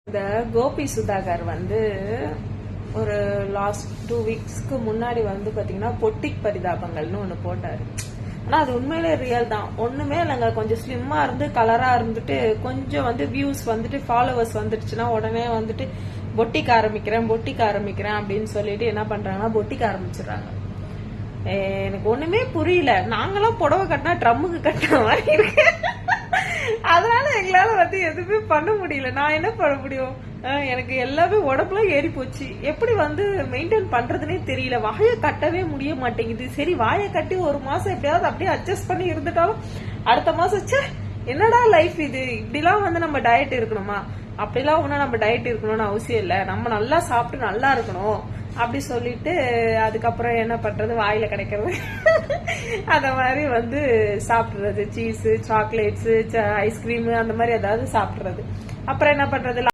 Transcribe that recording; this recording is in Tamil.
இந்த கோபி சுதாகர் வந்து ஒரு லாஸ்ட் 2 வீக்ஸ்க்கு முன்னாடி வந்து பாத்தீங்கன்னா பொட்டிக் பரிதாபங்கள்னு ஒண்ணு போட்டாரு. ஆனா அது உண்மையிலே ரியல் தான். ஒண்ணுமே இல்லைங்க, கொஞ்சம் ஸ்லிம்மா இருந்து கலரா இருந்துட்டு கொஞ்சம் வந்து வியூஸ் வந்துட்டு ஃபாலோவர்ஸ் வந்துடுச்சுன்னா உடனே வந்துட்டு பொட்டிக் ஆரம்பிக்கிறேன் அப்படின்னு சொல்லிட்டு என்ன பண்றாங்கன்னா பொட்டிக் ஆரம்பிச்சிடுறாங்க. எனக்கு ஒண்ணுமே புரியல. நாங்களாம் புடவை கட்டினா ட்ரம்முக்கு கட்டின மாதிரி இருக்கு. அதனால எங்களால வந்து எதுவுமே பண்ண முடியல. நான் என்ன பண்ண முடியும்? எனக்கு எல்லாமே உடம்புல ஏறி போச்சு. எப்படி வந்து மெயின்டைன் பண்றதுனே தெரியல. வாயை கட்டவே முடிய மாட்டேங்குது. சரி, வாயை கட்டி ஒரு மாசம் எப்படியாவது அப்படியே அட்ஜஸ்ட் பண்ணி இருந்துட்டாலும் அடுத்த மாசம் என்னடா லைஃப் இது, இப்படிலாம் வந்து நம்ம டயட் இருக்கணுமா? அப்படிலாம் ஒன்னும் நம்ம டயட் இருக்கணும்னு அவசியம் இல்ல. நம்ம நல்லா சாப்பிட்டு நல்லா இருக்கணும் அப்படி சொல்லிட்டு அதுக்கப்புறம் என்ன பண்றது, வாயில கிடைக்கிறது அத மாதிரி வந்து சாப்பிடுறது, சீஸ், சாக்லேட்ஸ், ஐஸ்கிரீம் அந்த மாதிரி ஏதாவது சாப்பிடுறது. அப்புறம் என்ன பண்றது,